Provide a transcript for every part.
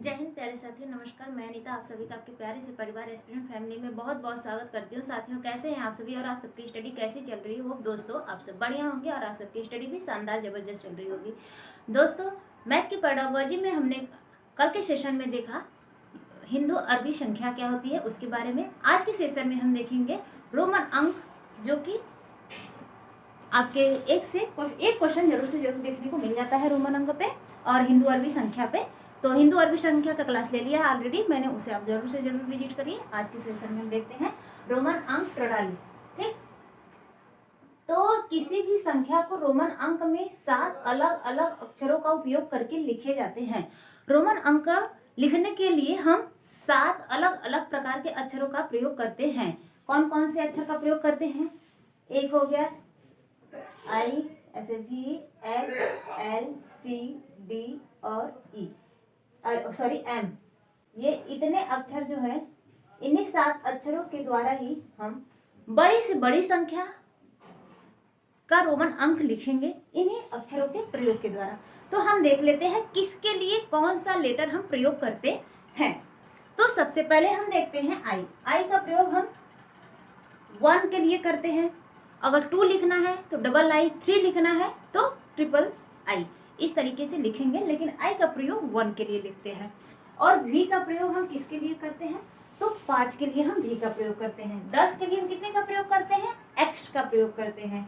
जय हिंद प्यारे साथियों, नमस्कार। मैं अनीता आप सभी का आपके प्यारे से परिवार एस्पिरेंट फैमिली में बहुत बहुत स्वागत करती हूँ। साथियों, कैसे हैं आप सभी और आप सबकी स्टडी कैसी चल रही हो? दोस्तों, आप सब बढ़िया होंगे और आप सबकी स्टडी भी शानदार जबरदस्त चल रही होगी। दोस्तों, मैथ की पेडागोजी में हमने कल के सेशन में देखा हिंदू अरबी संख्या क्या होती है उसके बारे में। आज के सेशन में हम देखेंगे रोमन अंक, जो कि आपके एक क्वेश्चन जरूर से जरूर देखने को मिल जाता है रोमन अंक पे और हिंदू अरबी संख्या पे। तो हिंदू अरबी संख्या का क्लास ले लिया है ऑलरेडी मैंने, उसे आप जरूर से जरूर विजिट करिए। आज के सेशन में हम देखते हैं रोमन अंक प्रणाली। ठीक, तो किसी भी संख्या को रोमन अंक में 7 अलग अलग अक्षरों का उपयोग करके लिखे जाते हैं। रोमन अंक लिखने के लिए हम 7 अलग अलग प्रकार के अक्षरों का प्रयोग करते हैं। कौन कौन से अक्षर का प्रयोग करते हैं? एक हो गया आई, ऐसे भी एक्स, एल, सी, डी और ई, सॉरी एम। ये इतने अक्षर जो है, इन्हीं 7 अक्षरों के द्वारा ही हम बड़ी से बड़ी संख्या का रोमन अंक लिखेंगे, इन्हीं अक्षरों के प्रयोग के द्वारा। तो हम देख लेते हैं किसके लिए कौन सा लेटर हम प्रयोग करते हैं। तो सबसे पहले हम देखते हैं आई। आई का प्रयोग हम 1 के लिए करते हैं। अगर 2 लिखना है तो डबल आई, 3 लिखना है तो ट्रिपल आई, इस तरीके से लिखेंगे। लेकिन आई का प्रयोग 1 के लिए लिखते हैं। और भी का प्रयोग हम किसके लिए करते हैं? तो 5 के लिए हम भी का प्रयोग करते हैं। 10 के लिए हम कितने का प्रयोग करते हैं? एक्स का प्रयोग करते हैं।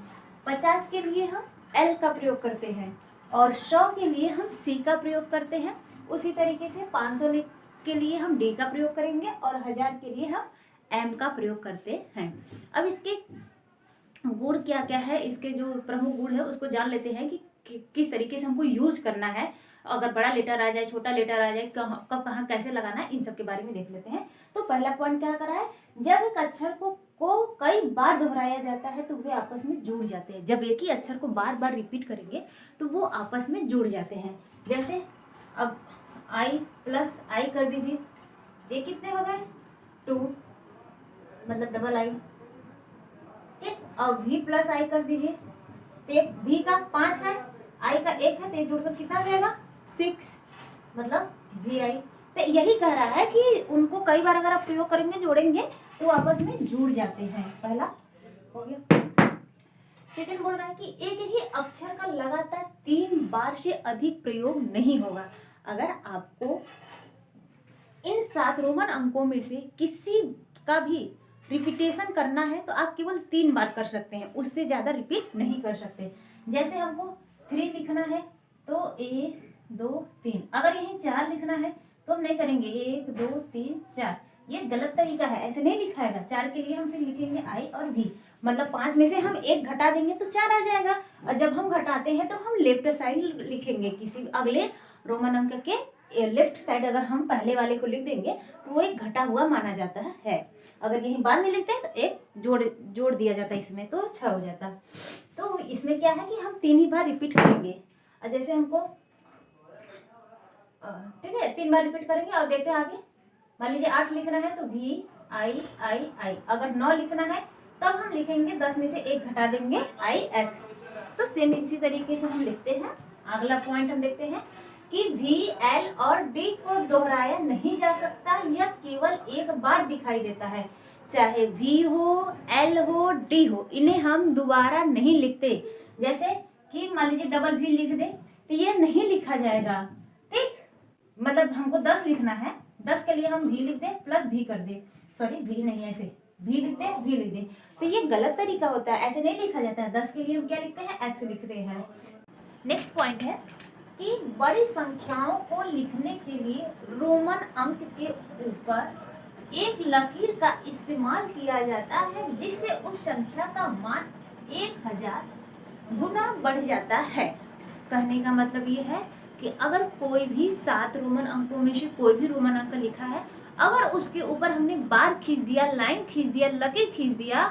50 के लिए हम एल का प्रयोग करते हैं और 100 के लिए हम सी का प्रयोग करते हैं। उसी तरीके से 500 के लिए हम डी का प्रयोग करेंगे और 1000 के लिए हम एम का प्रयोग करते हैं। अब इसके गुण क्या क्या है, इसके जो प्रमुख गुण है उसको जान लेते हैं कि किस तरीके से हमको यूज करना है। अगर बड़ा लेटर आ जाए, छोटा लेटर आ जाए, कब कहाँ कैसे लगाना है, इन सब के बारे में देख लेते हैं। तो पहला पॉइंट क्या करा है? जब एक अक्षर को कई बार दोहराया जाता है तो वे आपस में जुड़ जाते हैं। जब एक ही अक्षर को बार बार रिपीट करेंगे तो वो आपस में जुड़ जाते हैं। जैसे अब आई प्लस आई कर दीजिए, ये कितने हो गए? 2, मतलब डबल आई। ठीक, अब भी प्लस आई कर दीजिए, तो भी का 5 है, आई का 1 है, तो जोड़कर कितना आ जाएगा? 6, मतलब भी आई। तो यही कह रहा है कि उनको कई बार अगर आप प्रयोग करेंगे, जोड़ेंगे तो आपस में जुड़ जाते हैं। पहला हो गया। सेकंड बोल रहा है कि एक ही अक्षर का लगातार 3 बार से अधिक प्रयोग नहीं होगा। अगर आपको इन 7 रोमन अंकों में से किसी का भी रिपीटेशन करना है तो आप केवल 3 बार कर सकते हैं, उससे ज़्यादा रिपीट नहीं कर सकते। जैसे हमको 3 लिखना है तो 1 2 3, अगर यहीं 4 लिखना है तो हम नहीं करेंगे 1 2 3 4, ये गलत तरीका है, ऐसे नहीं लिखाएगा। 4 के लिए हम फिर लिखेंगे आई और भी, मतलब 5 में से हम 1 घटा देंगे तो 4 आ जाएगा। और जब हम घटाते हैं तो हम लेफ्ट साइड लिखेंगे, किसी अगले रोमन अंक के लेफ्ट साइड अगर हम पहले वाले को लिख देंगे तो वो एक घटा हुआ माना जाता है। अगर यहीं बाद में लिखते हैं तो एक जोड़ दिया जाता है इसमें, तो 6 हो जाता। तो इसमें क्या है कि हम 3 ही बार रिपीट करेंगे। और जैसे हमको ठीक है 3 बार रिपीट करेंगे और देखते हैं आगे। मान लीजिए 8 लिखना है तो भी आई आई आई, अगर 9 लिखना है तब हम लिखेंगे 10 में से 1 घटा देंगे आई एक्स। तो सेम इसी तरीके से हम लिखते हैं। अगला पॉइंट हम देखते हैं कि वी एल और डी को दोहराया नहीं जा सकता, यह केवल एक बार दिखाई देता है। चाहे वी हो, एल हो, डी हो, इन्हें हम दोबारा नहीं लिखते। जैसे कि मान लीजिए डबल भी लिख दे तो ये नहीं लिखा जाएगा। ठीक, मतलब हमको 10 लिखना है, 10 के लिए हम भी लिख दे प्लस भी कर दे, सॉरी भी नहीं, ऐसे भी लिख दे भी लिख दे, तो ये गलत तरीका होता है, ऐसे नहीं लिखा जाता है। 10 के लिए हम क्या लिखते हैं? एक्स लिखते हैं। नेक्स्ट पॉइंट है कि बड़ी संख्याओं को लिखने के लिए रोमन अंक के ऊपर एक लकीर का इस्तेमाल किया जाता है, जिससे उस संख्या का मान 1000 गुना बढ़ जाता है। कहने का मतलब ये है कि अगर कोई भी 7 रोमन अंकों में से कोई भी रोमन अंक लिखा है, अगर उसके ऊपर हमने बार खींच दिया, लाइन खींच दिया, लकीर खींच दिया,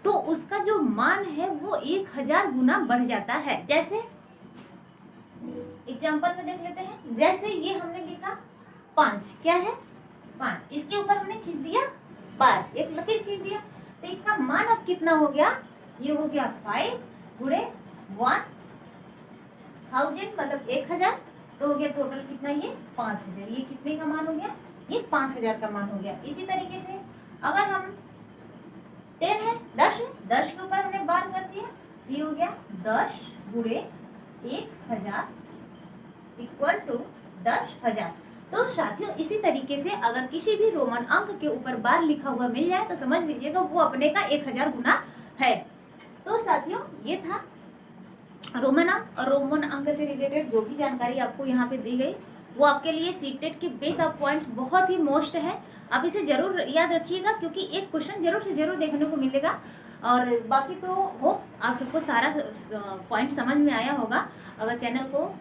तो उसका जो मान है वो 1000 गुना बढ़ जाता है। जैसे एग्जाम्पल में देख लेते हैं। जैसे ये हमने लिखा 5, क्या है? 5, इसके ऊपर हमने खींच दिया बार, एक लकीर खींच दिया, तो इसका मान अब कितना हो गया? ये हो गया 5 गुणे 1000, मतलब 1000 तो हो गया टोटल कितना, ये 5000। ये कितने का मान हो गया, ये 5000 का मान हो गया। इसी तरीके से अगर हम 10 है, 10 है, 10 के ऊपर हमने बार कर दिया, ये हो गया 10 गुणे 1000 इक्वल टू 10,000। तो साथियों इसी तरीके से अगर किसी भी रोमन अंक के ऊपर बार लिखा हुआ मिल जाए तो समझ लीजिएगा वो अपने का 1000 गुना है। तो साथियों ये था रोमन अंक, और रोमन अंक से रिलेटेड जो भी जानकारी आपको यहाँ पे दी गई वो आपके लिए सीटेट के बेस ऑफ पॉइंट बहुत ही मोस्ट है। आप इसे जरूर याद रखिएगा क्योंकि एक क्वेश्चन जरूर से जरूर देखने को मिलेगा। और बाकी तो होप आप सबको सारा पॉइंट समझ में आया होगा। अगर चैनल को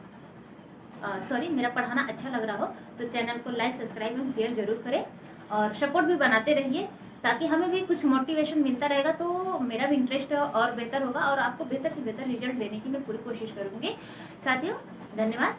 सॉरी मेरा पढ़ाना अच्छा लग रहा हो तो चैनल को लाइक, सब्सक्राइब एंड शेयर जरूर करें और सपोर्ट भी बनाते रहिए ताकि हमें भी कुछ मोटिवेशन मिलता रहेगा, तो मेरा भी इंटरेस्ट और बेहतर होगा और आपको बेहतर से बेहतर रिजल्ट देने की मैं पूरी कोशिश करूँगी। साथियों धन्यवाद।